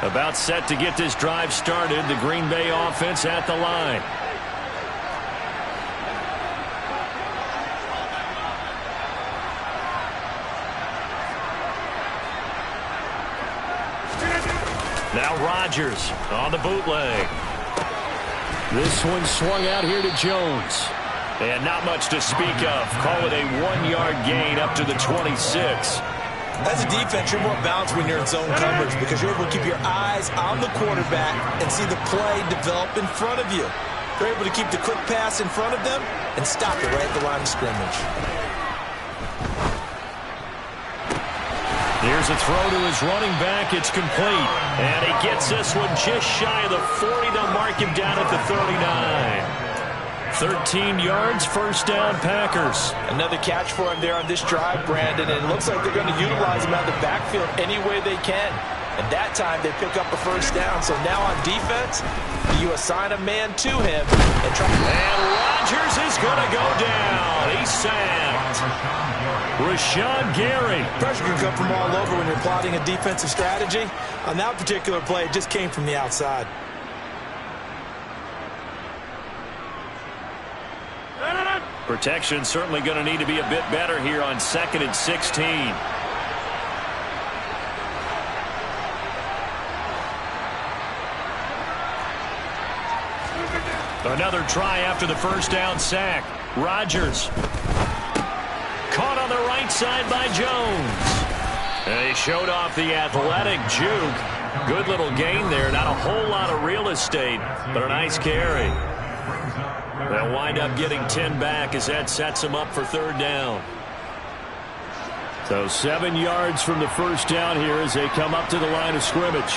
About set to get this drive started. The Green Bay offense at the line. Now Rodgers on the bootleg. This one swung out here to Jones. And not much to speak of. Call it a 1-yard gain up to the 26. As a defense, you're more balanced when you're in zone coverage because you're able to keep your eyes on the quarterback and see the play develop in front of you. You're able to keep the quick pass in front of them and stop it right at the line of scrimmage. Here's a throw to his running back. It's complete. And he gets this one just shy of the 40. They'll mark him down at the 39. 13 yards, first down, Packers. Another catch for him there on this drive, Brandon, and it looks like they're going to utilize him out of the backfield any way they can. And that time they pick up a first down. So now on defense, you assign a man to him and try. And Rodgers is going to go down. He's sacked. Rashawn Gary. Pressure can come from all over when you're plotting a defensive strategy. On that particular play, it just came from the outside. Protection certainly going to need to be a bit better here on 2nd and 16. Another try after the first down sack. Rodgers. Caught on the right side by Jones. And he showed off the athletic juke. Good little gain there. Not a whole lot of real estate, but a nice carry. They'll wind up getting 10 back as that sets them up for third down. So 7 yards from the first down here as they come up to the line of scrimmage.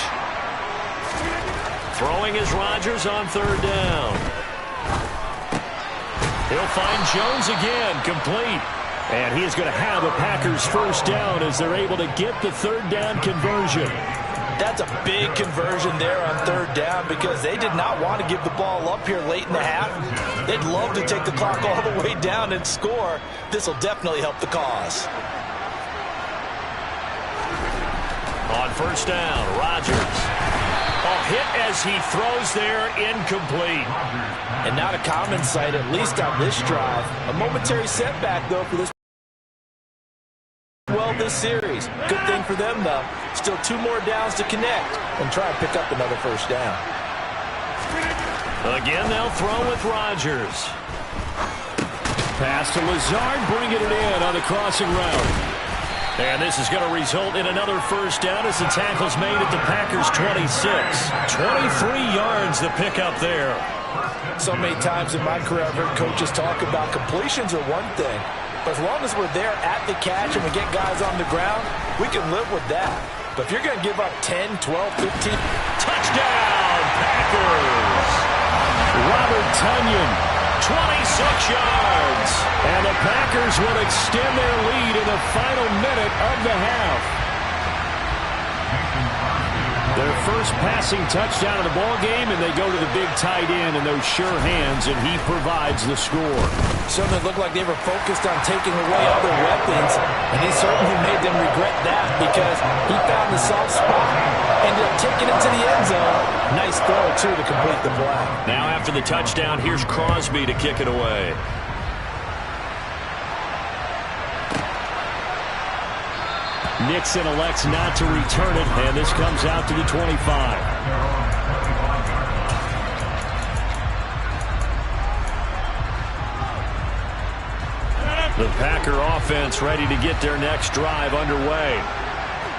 Throwing is Rodgers on third down. He'll find Jones again, complete. And he is going to have a Packers first down as they're able to get the third down conversion. That's a big conversion there on third down because they did not want to give the ball up here late in the half. They'd love to take the clock all the way down and score. This will definitely help the cause. On first down, Rodgers. A hit as he throws there, incomplete. And not a common sight, at least on this drive. A momentary setback, though, for this. Well, this series. Good thing for them, though. Still 2 more downs to connect and try and pick up another first down. Again, they'll throw with Rodgers. Pass to Lazard, bringing it in on the crossing route. And this is going to result in another first down as the tackle's made at the Packers' 26. 23 yards the pickup there. So many times in my career, I've heard coaches talk about completions are one thing. But as long as we're there at the catch and we get guys on the ground, we can live with that. But if you're going to give up 10, 12, 15. Touchdown, Packers! Robert Tonyan, 26 yards. And the Packers will extend their lead in the final minute of the half. Their first passing touchdown of the ball game, and they go to the big tight end in those sure hands, and he provides the score. Certainly looked like they were focused on taking away other weapons, and he certainly made them regret that because he found the soft spot, ended up taking it to the end zone. Nice throw, too, to complete the play. Now after the touchdown, here's Crosby to kick it away. Nixon elects not to return it, and this comes out to the 25. The Packer offense ready to get their next drive underway.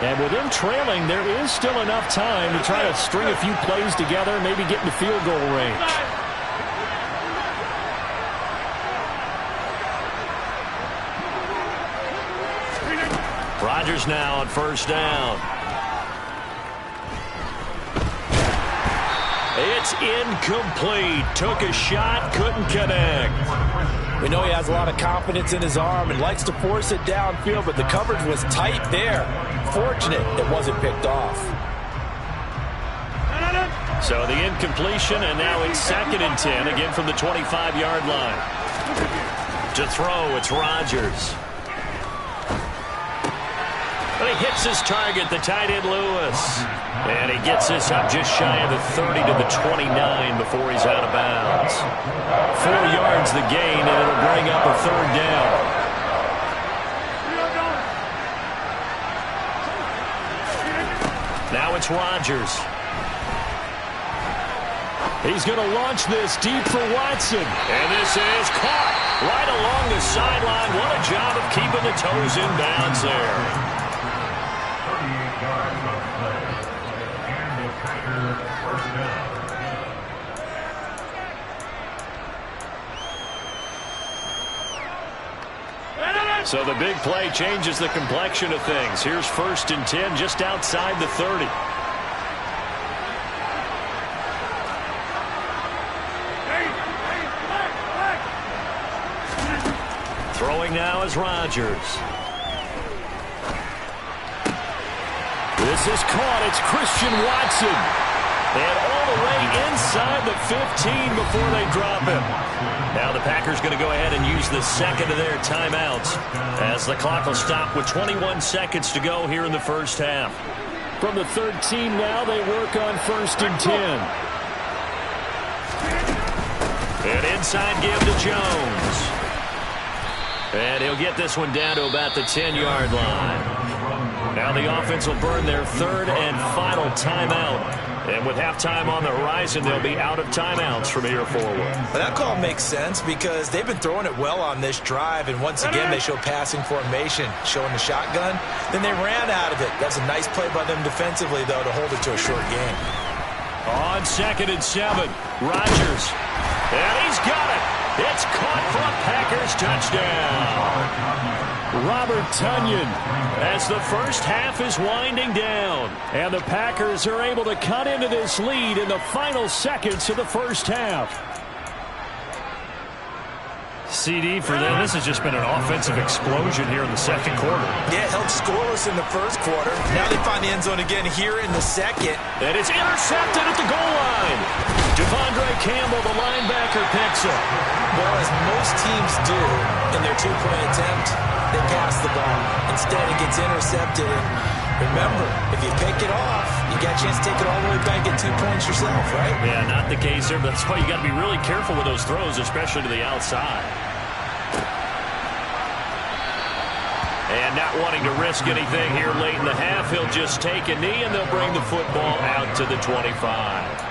And with them trailing, there is still enough time to try to string a few plays together, maybe get into field goal range. Rodgers now on first down. It's incomplete. Took a shot, couldn't connect. We know he has a lot of confidence in his arm and likes to force it downfield, but the coverage was tight there. Fortunate it wasn't picked off. So the incompletion, and now it's 2nd and 10, again from the 25-yard line. To throw, it's Rodgers. And he hits his target, the tight end Lewis. And he gets this up just shy of the 30 to the 29 before he's out of bounds. 4 yards the gain, and it'll bring up a third down. Now it's Rodgers. He's going to launch this deep for Watson. And this is caught right along the sideline. What a job of keeping the toes in bounds there. 38 yards on the play. And the Packers first down. So the big play changes the complexion of things. Here's 1st and 10 just outside the 30. Throwing now is Rodgers. This is caught. It's Christian Watson. And all the way inside the 15 before they drop him. Now the Packers going to go ahead and use the second of their timeouts as the clock will stop with 21 seconds to go here in the first half. From the 13 now, they work on 1st and 10. An inside give to Jones. And he'll get this one down to about the 10-yard line. Now the offense will burn their 3rd and final timeout. And with halftime on the horizon, they'll be out of timeouts from here forward. Well, that call makes sense because they've been throwing it well on this drive, and once again they show passing formation, showing the shotgun. Then they ran out of it. That's a nice play by them defensively, though, to hold it to a short game. On 2nd and 7, Rodgers. And he's got it. It's caught for a Packers touchdown. Robert Tonyan as the first half is winding down. And the Packers are able to cut into this lead in the final seconds of the first half. CD for them. This has just been an offensive explosion here in the second quarter. Yeah, held scoreless in the first quarter. Now they find the end zone again here in the second. And it's intercepted at the goal line. Devondre Campbell, the linebacker, picks it. Well, as most teams do in their two-point attempt, they pass the ball. Instead, it gets intercepted. And remember, if you pick it off, you got a chance to take it all the way back, get 2 points yourself, right? Yeah, not the case here, but that's why you got to be really careful with those throws, especially to the outside. And not wanting to risk anything here late in the half, he'll just take a knee, and they'll bring the football out to the 25.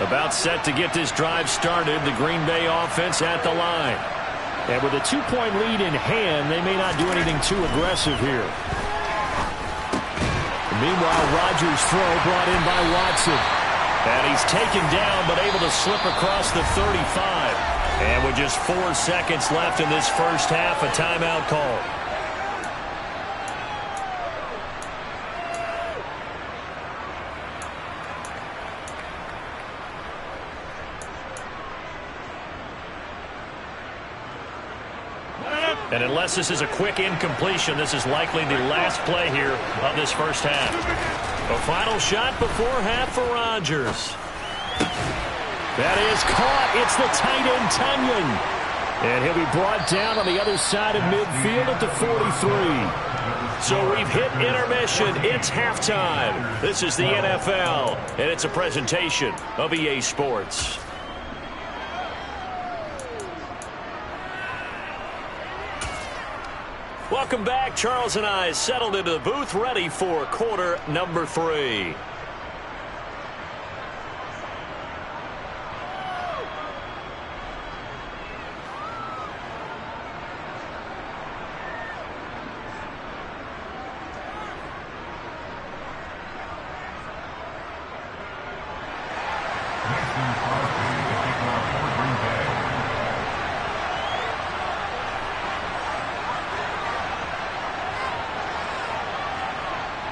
About set to get this drive started, the Green Bay offense at the line. And with a 2-point lead in hand, they may not do anything too aggressive here. Meanwhile, Rodgers' throw brought in by Watson. And he's taken down, but able to slip across the 35. And with just 4 seconds left in this first half, a timeout call. And unless this is a quick incompletion, this is likely the last play here of this first half. A final shot before half for Rodgers. That is caught. It's the tight end, Tonyan. And he'll be brought down on the other side of midfield at the 43. So we've hit intermission. It's halftime. This is the NFL, and it's a presentation of EA Sports. Welcome back. Charles and I settled into the booth, ready for quarter number 3.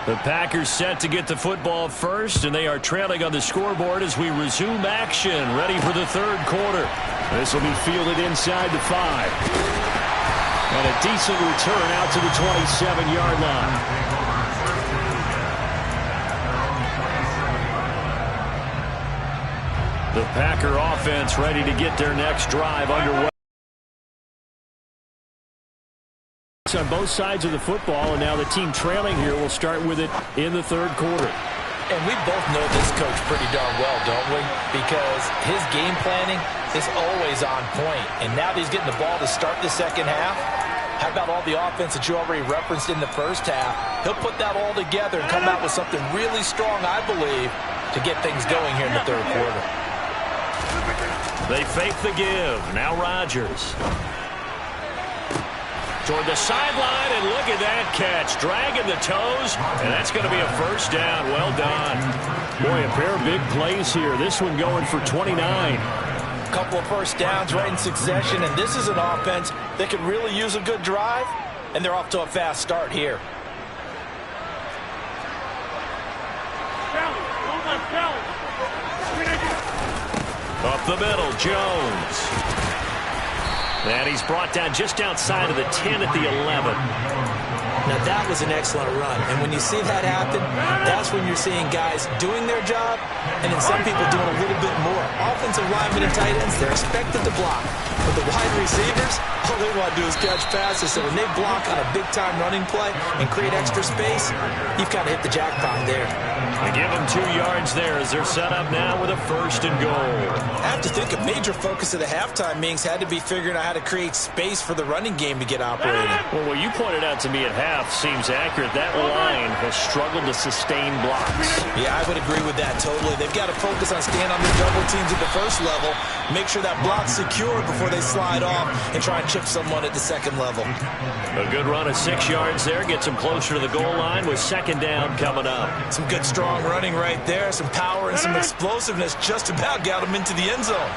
The Packers set to get the football first, and they are trailing on the scoreboard as we resume action, ready for the third quarter. This will be fielded inside the 5. And a decent return out to the 27-yard line. The Packer offense ready to get their next drive underway. On both sides of the football, and now the team trailing here will start with it in the third quarter. And we both know this coach pretty darn well, don't we? Because his game planning is always on point. And now that he's getting the ball to start the second half, how about all the offense that you already referenced in the first half? He'll put that all together and come out with something really strong, I believe, to get things going here in the third quarter. They fake the give. Now Rodgers. Toward the sideline, and look at that catch. Dragging the toes, and that's going to be a first down. Well done. Boy, a pair of big plays here. This one going for 29. A couple of first downs right in succession, and this is an offense that could really use a good drive, and they're off to a fast start here. Up the middle, Jones. And he's brought down just outside of the 10 at the 11. Now, that was an excellent run. And when you see that happen, that's when you're seeing guys doing their job and then some people doing a little bit more. Offensive linemen and tight ends, they're expected to block. But the wide receivers, all they want to do is catch passes. So when they block on a big-time running play and create extra space, you've kind of hit the jackpot there. They give them 2 yards there as they're set up now with a first and goal. I have to think a major focus of the halftime meetings had to be figuring out how to create space for the running game to get operating. Well, what you pointed out to me at half seems accurate. That line has struggled to sustain blocks. Yeah, I would agree with that totally. They've got to focus on staying on their double teams at the first level, make sure that block's secure before they slide off and try and chip someone at the second level. A good run of 6 yards there gets them closer to the goal line with second down coming up. Some good strong running right there, some power and some explosiveness just about got him into the end zone.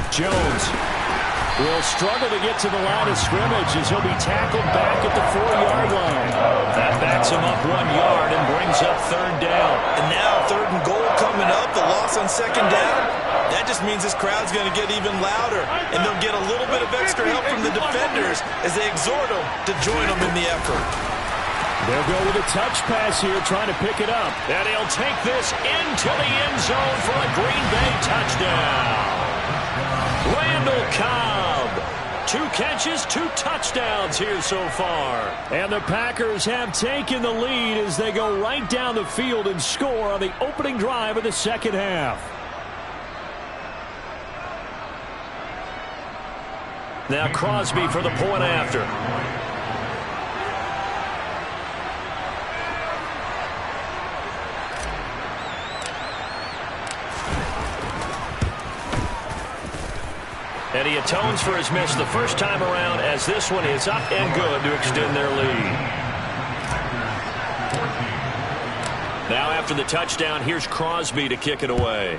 Jones will struggle to get to the line of scrimmage as he'll be tackled back at the 4-yard line. That backs him up 1 yard and brings up third down. And now third and goal coming up, the loss on second down. That just means this crowd's going to get even louder, and they'll get a little bit of extra help from the defenders as they exhort them to join them in the effort. They'll go with a touch pass here, trying to pick it up. And he'll take this into the end zone for a Green Bay touchdown. Randall Cobb. 2 catches, 2 touchdowns here so far. And the Packers have taken the lead as they go right down the field and score on the opening drive of the second half. Now Crosby for the point after. And he atones for his miss the first time around as this one is up and good to extend their lead. Now after the touchdown, here's Crosby to kick it away.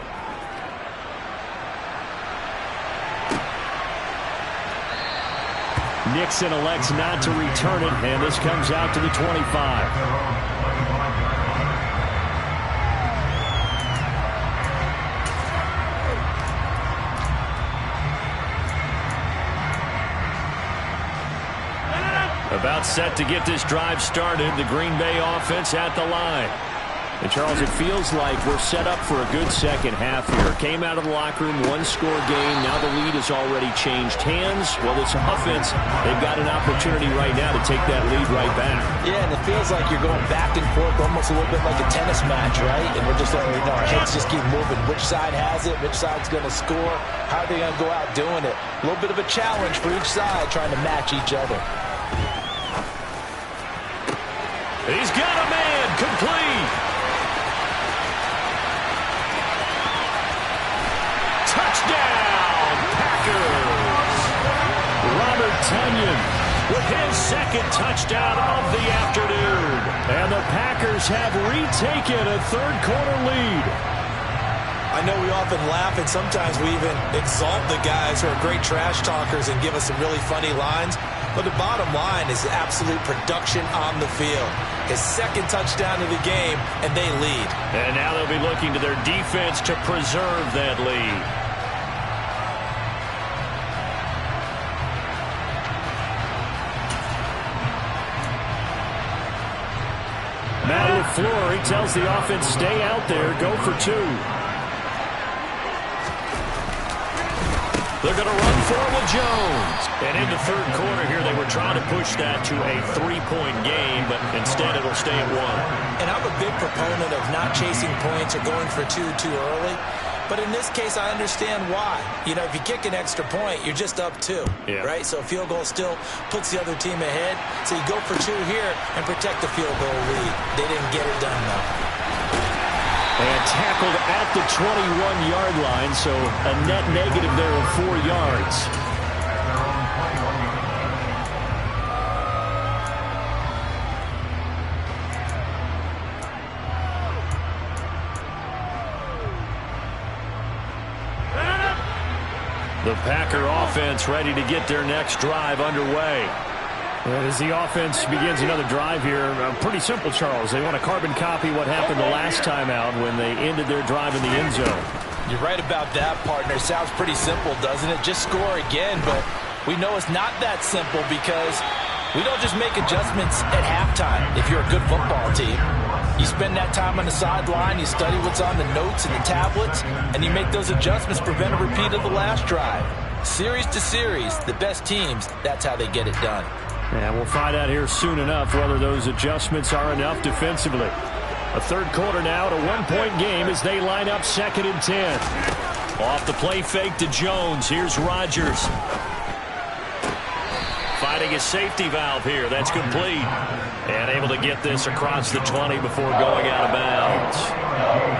Nixon elects not to return it, and this comes out to the 25. About set to get this drive started, the Green Bay offense at the line. And, Charles, it feels like we're set up for a good second half here. Came out of the locker room, 1-score game. Now the lead has already changed hands. Well, this offense, they've got an opportunity right now to take that lead right back. Yeah, and it feels like you're going back and forth almost a little bit like a tennis match, right? And we're just letting you know, our heads just keep moving. Which side has it? Which side's going to score? How are they going to go out doing it? A little bit of a challenge for each side trying to match each other. He's got a man complete. Touchdown, Packers. Robert Tonyan with his second touchdown of the afternoon. And the Packers have retaken a third-quarter lead. I know we often laugh and sometimes we even exalt the guys who are great trash talkers and give us some really funny lines. But the bottom line is absolute production on the field. His second touchdown of the game, and they lead. And now they'll be looking to their defense to preserve that lead. Now with floor. He tells the offense, stay out there, go for two. They're going to run for it with Jones. And in the third quarter here, they were trying to push that to a 3-point game, but instead it'll stay at 1. And I'm a big proponent of not chasing points or going for two too early. But in this case, I understand why. You know, if you kick an extra point, you're just up 2, right? So a field goal still puts the other team ahead. So you go for 2 here and protect the field goal lead. They didn't get it done, though. And tackled at the 21-yard line, so a net negative there of 4 yards. The Packer offense ready to get their next drive underway. And as the offense begins another drive here, pretty simple, Charles. They want to carbon copy what happened the last time out when they ended their drive in the end zone. You're right about that, partner. Sounds pretty simple, doesn't it? Just score again, but we know it's not that simple because we don't just make adjustments at halftime if you're a good football team. You spend that time on the sideline, you study what's on the notes and the tablets, and you make those adjustments, prevent a repeat of the last drive. Series to series, the best teams, that's how they get it done. And we'll find out here soon enough whether those adjustments are enough defensively. A third quarter now, at a 1-point game as they line up 2nd and 10. Off the play fake to Jones. Here's Rodgers. Finding his safety valve here. That's complete. And able to get this across the 20 before going out of bounds.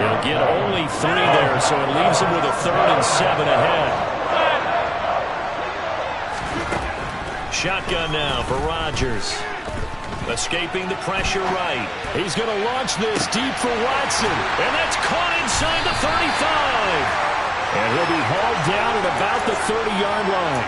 He'll get only 3 there, so it leaves him with a 3rd and 7 ahead. Shotgun now for Rodgers. Escaping the pressure right. He's going to launch this deep for Watson. And that's caught inside the 35. And he'll be hauled down at about the 30-yard line.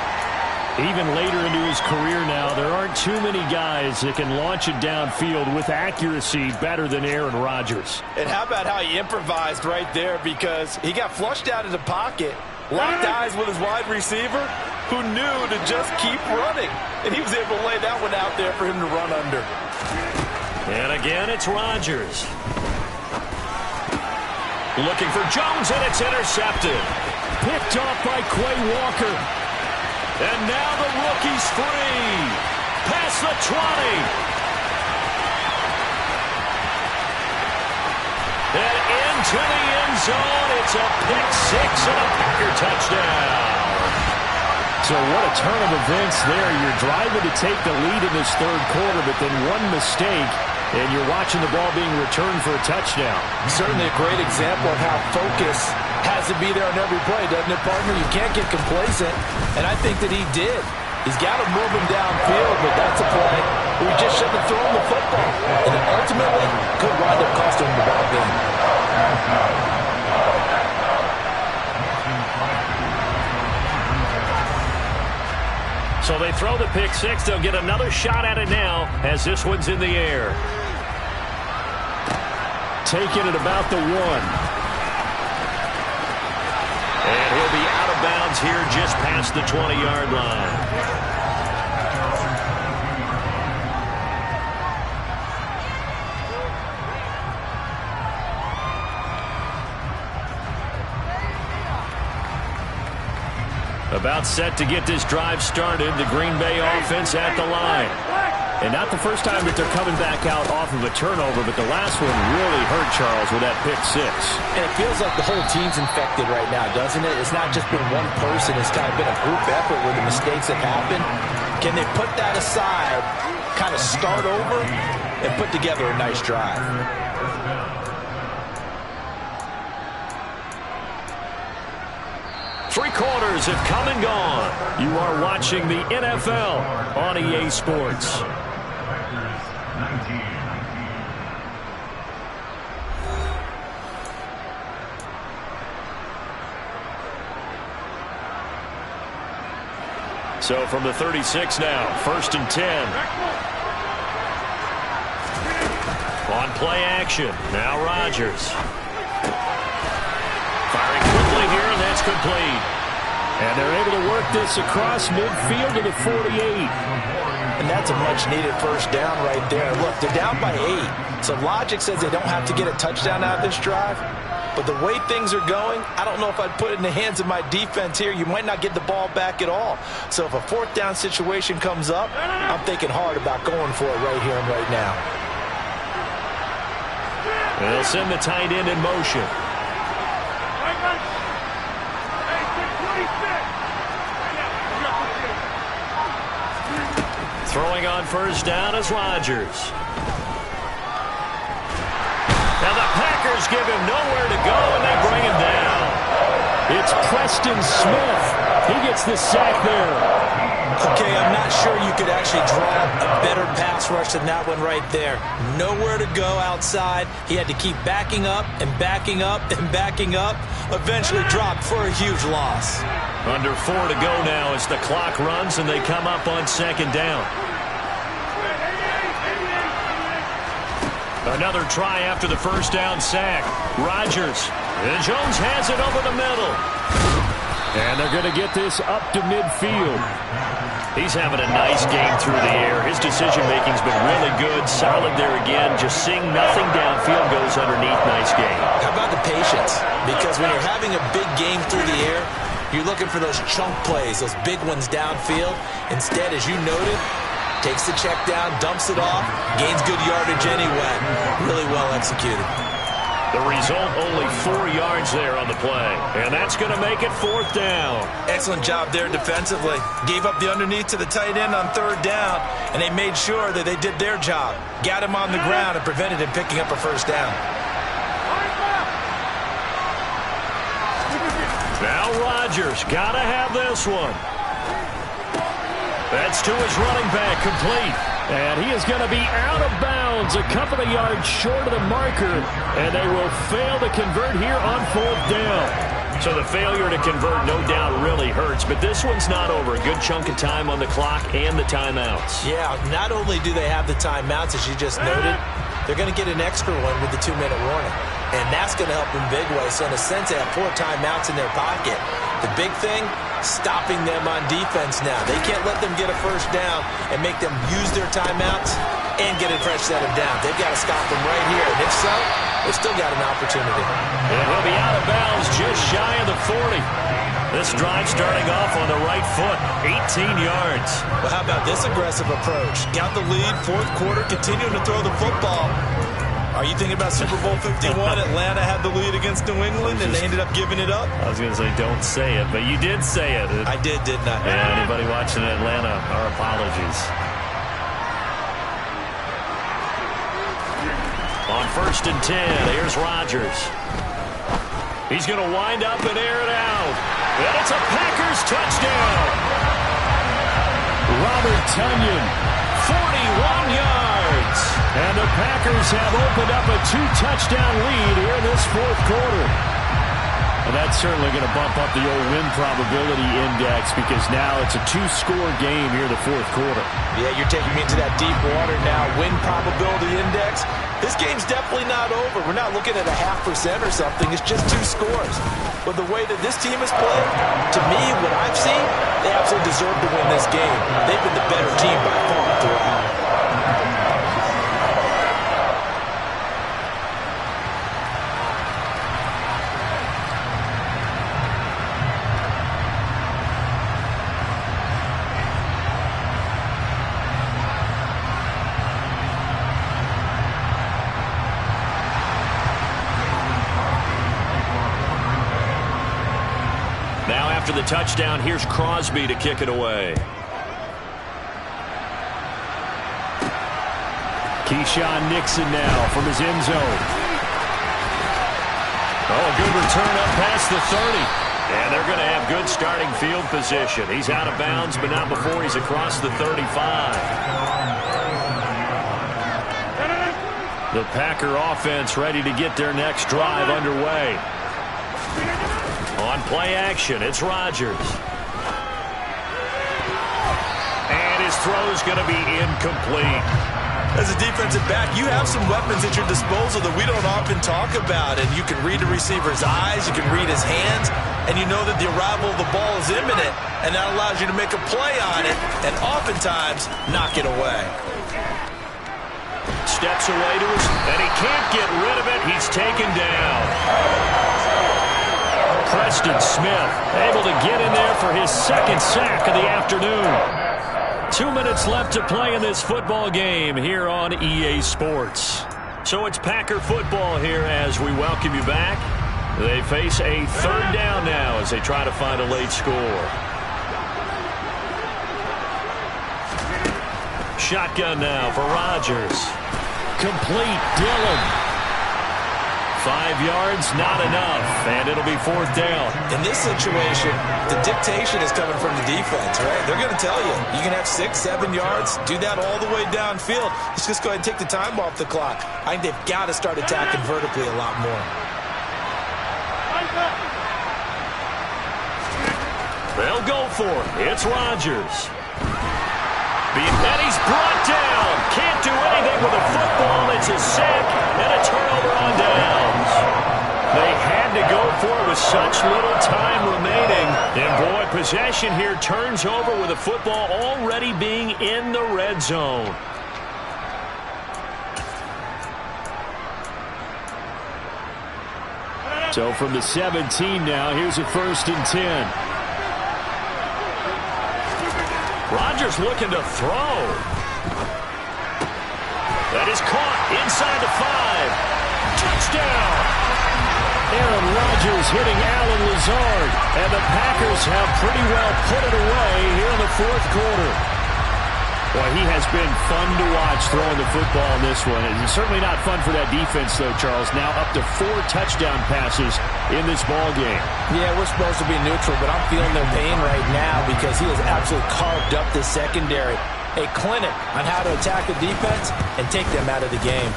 Even later into his career now, there aren't too many guys that can launch it downfield with accuracy better than Aaron Rodgers. And how about how he improvised right there, because he got flushed out of the pocket, locked eyes with his wide receiver, who knew to just keep running. And he was able to lay that one out there for him to run under. And again, it's Rodgers. Looking for Jones, and it's intercepted. Picked off by Quay Walker. And now the rookie's free. Past the 20. And into the end zone. It's a pick 6 and a Packer touchdown. So what a turn of events there. You're driving to take the lead in this third quarter, but then one mistake, and you're watching the ball being returned for a touchdown. Certainly a great example of how focus has to be there on every play, doesn't it, partner? You can't get complacent, and I think that he did. He's got to move him downfield, but that's a play where he just shouldn't have thrown the football, and it ultimately could wind up costing him the ball game. So they throw the pick 6. They'll get another shot at it now as this one's in the air. Taking it about the 1. And he'll be out of bounds here just past the 20-yard line. About set to get this drive started. The Green Bay offense at the line. And not the first time that they're coming back out off of a turnover, but the last one really hurt Charles with that pick 6. And it feels like the whole team's infected right now, doesn't it? It's not just been one person. It's kind of been a group effort where the mistakes have happened. Can they put that aside, kind of start over, and put together a nice drive? Three quarters have come and gone. You are watching the NFL on EA Sports. So from the 36 now, 1st and 10. On play action, now Rodgers. Firing quickly here, and that's complete. And they're able to work this across midfield to the 48. and that's a much-needed first down right there. Look, they're down by 8, so logic says they don't have to get a touchdown out of this drive. But the way things are going, I don't know if I'd put it in the hands of my defense here. You might not get the ball back at all. So if a fourth down situation comes up, I'm thinking hard about going for it right here and right now. They'll send the tight end in motion. Throwing on first down is Rodgers. Now the Packers give him nowhere to go, and they bring him down. It's Preston Smith. He gets the sack there. Okay, I'm not sure you could actually draw a better pass rush than that one right there. Nowhere to go outside. He had to keep backing up and backing up and backing up. Eventually dropped for a huge loss. Under 4 to go now as the clock runs and they come up on second down. Another try after the first down sack. Rodgers. And Jones has it over the middle. And they're going to get this up to midfield. He's having a nice game through the air. His decision-making's been really good. Solid there again. Just seeing nothing downfield goes underneath. Nice game. How about the patience? Because when you're having a big game through the air, you're looking for those chunk plays, those big ones downfield. Instead, as you noted, takes the check down, dumps it off, gains good yardage anyway. Really well executed. The result, only 4 yards there on the play. And that's going to make it fourth down. Excellent job there defensively. Gave up the underneath to the tight end on third down, and they made sure that they did their job. Got him on the ground and prevented him picking up a first down. Now Rodgers, got to have this one. That's to his running back, complete. And he is going to be out of bounds, a couple of yards short of the marker, and they will fail to convert here on fourth down. So the failure to convert, no doubt, really hurts, but this one's not over. A good chunk of time on the clock and the timeouts. Yeah, not only do they have the timeouts, as you just noted, they're going to get an extra one with the 2-minute warning. And that's going to help in big way. So in a sense, they have 4 timeouts in their pocket. The big thing, stopping them on defense now. They can't let them get a first down and make them use their timeouts and get a fresh set of down. They've got to stop them right here. And if so, they've still got an opportunity. And he'll be out of bounds just shy of the 40. This drive starting off on the right foot, 18 yards. Well, how about this aggressive approach? Got the lead, fourth quarter, continuing to throw the football. Are you thinking about Super Bowl 51? Atlanta had the lead against New England, and they ended up giving it up? I was going to say, don't say it, but you did say it. I did, didn't I? Yeah, anybody watching Atlanta, our apologies. On first and 10, here's Rodgers. He's going to wind up and air it out. And it's a Packers touchdown. Robert Tonyan, 41 yards. And the Packers have opened up a 2-touchdown lead here in this fourth quarter. And that's certainly going to bump up the old win probability index because now it's a 2-score game here in the fourth quarter. Yeah, you're taking me into that deep water now. Win probability index. This game's definitely not over. We're not looking at a 0.5% or something. It's just 2 scores. But the way that this team has played, to me, what I've seen, they absolutely deserve to win this game. They've been the better team by far throughout. After the touchdown, here's Crosby to kick it away. Keyshawn Nixon now from his end zone. Oh, a good return up past the 30. And they're going to have good starting field position. He's out of bounds, but not before he's across the 35. The Packer offense ready to get their next drive underway. On play action, it's Rodgers. And his throw's going to be incomplete. As a defensive back, you have some weapons at your disposal that we don't often talk about. And you can read the receiver's eyes, you can read his hands. and you know that the arrival of the ball is imminent, and that allows you to make a play on it and oftentimes knock it away. Steps away to his, and he can't get rid of it. He's taken down. Preston Smith able to get in there for his second sack of the afternoon. 2 minutes left to play in this football game here on EA Sports. So it's Packer football here as we welcome you back. They face a third down now as they try to find a late score. Shotgun now for Rodgers. Complete, Dillon. 5 yards, not enough, and it'll be fourth down. In this situation, the dictation is coming from the defense, right? They're going to tell you, you can have 6, 7 yards, do that all the way downfield. Let's just go ahead and take the time off the clock. I think they've got to start attacking vertically a lot more. They'll go for it. It's Rodgers. And he's brought down. Can't do anything with a football. It's a sack and a turnover on downs. They had to go for it with such little time remaining. And, boy, possession here turns over with the football already being in the red zone. So from the 17 now, here's a 1st and 10. Rodgers looking to throw. That is caught inside the 5. Touchdown. Aaron Rodgers hitting Allen Lazard. And the Packers have pretty well put it away here in the fourth quarter. Boy, he has been fun to watch throwing the football in this one. It's certainly not fun for that defense, though, Charles. Now up to 4 touchdown passes in this ball game. Yeah, we're supposed to be neutral, but I'm feeling their pain right now because he has absolutely carved up the secondary. A clinic on how to attack the defense and take them out of the game.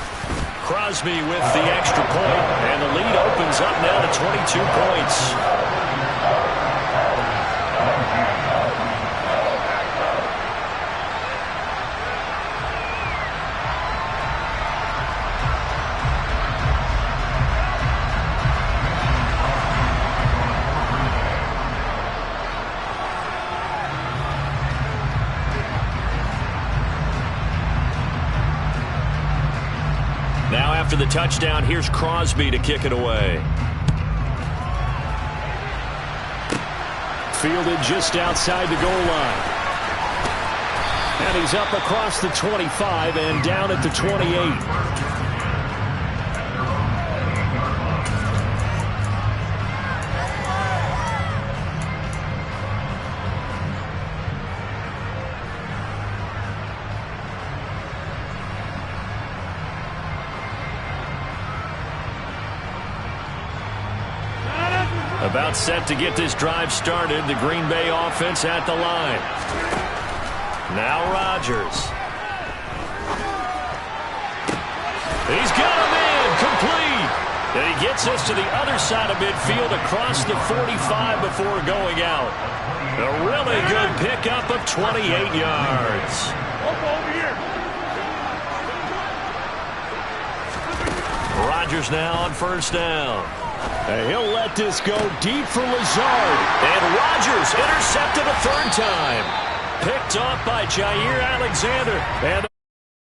Crosby with the extra point, and the lead opens up now to 22 points. Now after the touchdown, here's Crosby to kick it away. Fielded just outside the goal line. And he's up across the 25 and down at the 28. About set to get this drive started. The Green Bay offense at the line. Now Rodgers. He's got him in. Complete. And he gets us to the other side of midfield across the 45 before going out. A really good pickup of 28 yards. Rodgers now on first down. And he'll let this go deep for Lazard. And Rodgers intercepted a third time. Picked off by Jair Alexander. And